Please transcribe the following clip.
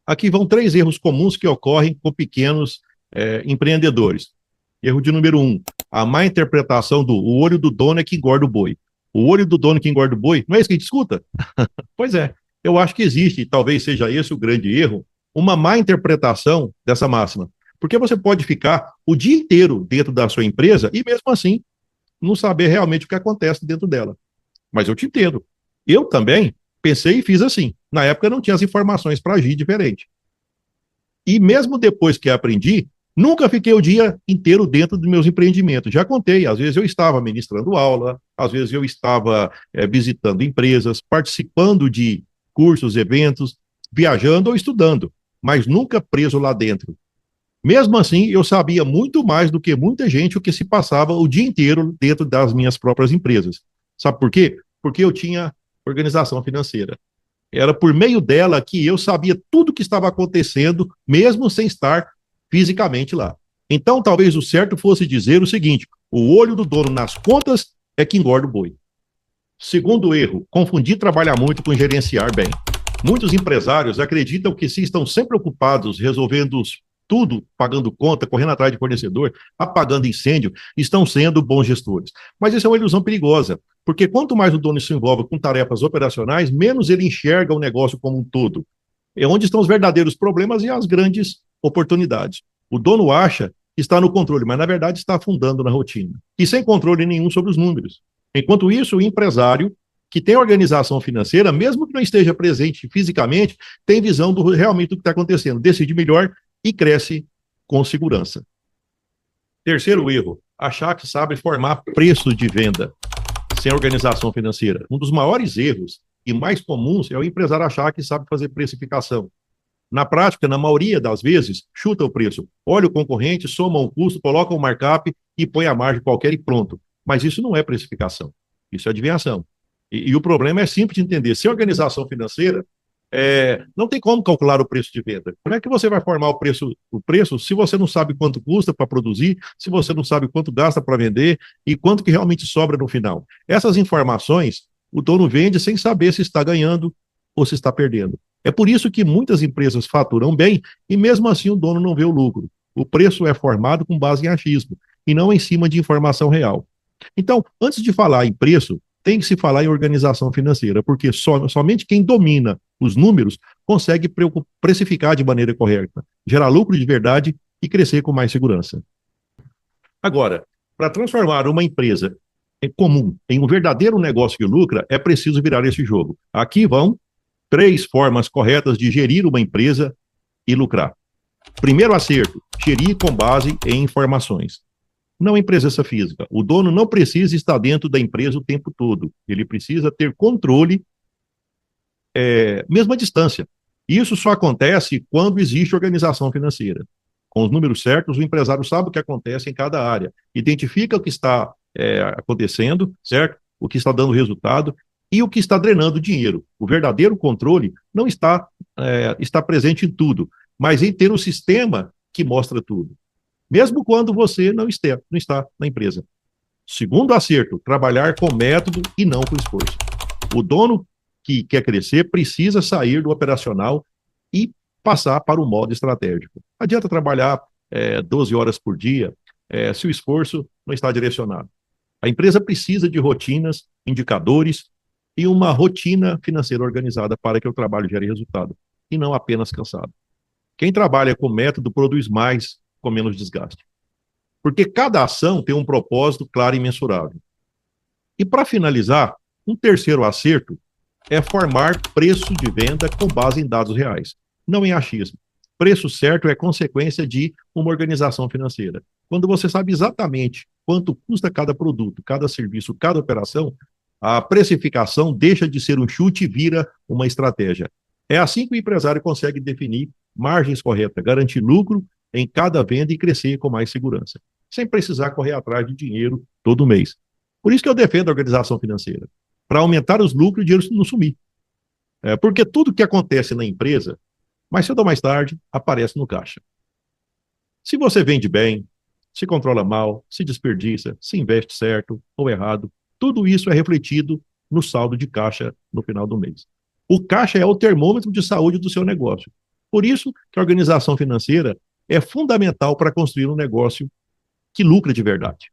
Aqui vão 3 erros comuns que ocorrem com pequenos empreendedores. Erro de número 1, a má interpretação do o olho do dono é que engorda o boi. O olho do dono que engorda o boi, não é isso que a gente escuta? Pois é, eu acho que existe, e talvez seja esse o grande erro, uma má interpretação dessa máxima. Porque você pode ficar o dia inteiro dentro da sua empresa e mesmo assim não saber realmente o que acontece dentro dela. Mas eu te entendo. Eu também pensei e fiz assim. Na época não tinha as informações para agir diferente. E mesmo depois que aprendi, nunca fiquei o dia inteiro dentro dos meus empreendimentos. Já contei, às vezes eu estava ministrando aula, às vezes eu estava visitando empresas, participando de cursos, eventos, viajando ou estudando, mas nunca preso lá dentro. Mesmo assim, eu sabia muito mais do que muita gente o que se passava o dia inteiro dentro das minhas próprias empresas. Sabe por quê? Porque eu tinha organização financeira. Era por meio dela que eu sabia tudo o que estava acontecendo, mesmo sem estar fisicamente lá. Então, talvez o certo fosse dizer o seguinte: o olho do dono nas contas é que engorda o boi. Segundo erro, confundir trabalhar muito com gerenciar bem. Muitos empresários acreditam que se estão sempre ocupados resolvendo tudo, pagando conta, correndo atrás de fornecedor, apagando incêndio, estão sendo bons gestores. Mas isso é uma ilusão perigosa, porque quanto mais o dono se envolve com tarefas operacionais, menos ele enxerga o negócio como um todo. É onde estão os verdadeiros problemas e as grandes oportunidades. O dono acha que está no controle, mas na verdade está afundando na rotina. E sem controle nenhum sobre os números. Enquanto isso, o empresário que tem organização financeira, mesmo que não esteja presente fisicamente, tem visão do realmente do que está acontecendo, decide melhor e cresce com segurança. Terceiro erro, achar que sabe formar preço de venda sem organização financeira. Um dos maiores erros e mais comuns é o empresário achar que sabe fazer precificação. Na prática, na maioria das vezes, chuta o preço, olha o concorrente, soma um custo, coloca um markup e põe a margem qualquer e pronto. Mas isso não é precificação, isso é adivinhação. E o problema é simples de entender. Sem organização financeira, não tem como calcular o preço de venda. Como é que você vai formar o preço se você não sabe quanto custa para produzir, se você não sabe quanto gasta para vender e quanto que realmente sobra no final? Essas informações, o dono vende sem saber se está ganhando ou se está perdendo. É por isso que muitas empresas faturam bem e mesmo assim o dono não vê o lucro. O preço é formado com base em achismo e não em cima de informação real. Então, antes de falar em preço, tem que se falar em organização financeira, porque somente quem domina os números consegue precificar de maneira correta, gerar lucro de verdade e crescer com mais segurança. Agora, para transformar uma empresa comum em um verdadeiro negócio que lucra, é preciso virar esse jogo. Aqui vão 3 formas corretas de gerir uma empresa e lucrar. Primeiro acerto, gerir com base em informações. Não em presença física. O dono não precisa estar dentro da empresa o tempo todo. Ele precisa ter controle, mesmo à distância. Isso só acontece quando existe organização financeira. Com os números certos, o empresário sabe o que acontece em cada área, identifica o que está acontecendo, certo? O que está dando resultado e o que está drenando dinheiro. O verdadeiro controle não está presente em tudo, mas em ter um sistema que mostra tudo. Mesmo quando você não está na empresa. Segundo acerto, trabalhar com método e não com esforço. O dono que quer crescer precisa sair do operacional e passar para o modo estratégico. Não adianta trabalhar 12 horas por dia se o esforço não está direcionado. A empresa precisa de rotinas, indicadores e uma rotina financeira organizada para que o trabalho gere resultado, e não apenas cansado. Quem trabalha com método produz mais com menos desgaste. Porque cada ação tem um propósito claro e mensurável. E para finalizar, um terceiro acerto é formar preço de venda com base em dados reais, não em achismo. Preço certo é consequência de uma organização financeira. Quando você sabe exatamente quanto custa cada produto, cada serviço, cada operação, a precificação deixa de ser um chute e vira uma estratégia. É assim que o empresário consegue definir margens corretas, garantir lucro em cada venda e crescer com mais segurança, sem precisar correr atrás de dinheiro todo mês. Por isso que eu defendo a organização financeira, para aumentar os lucros e o dinheiro não sumir. Porque tudo que acontece na empresa, mais cedo ou mais tarde, aparece no caixa. Se você vende bem, se controla mal, se desperdiça, se investe certo ou errado, tudo isso é refletido no saldo de caixa no final do mês. O caixa é o termômetro de saúde do seu negócio. Por isso que a organização financeira é fundamental para construir um negócio que lucra de verdade.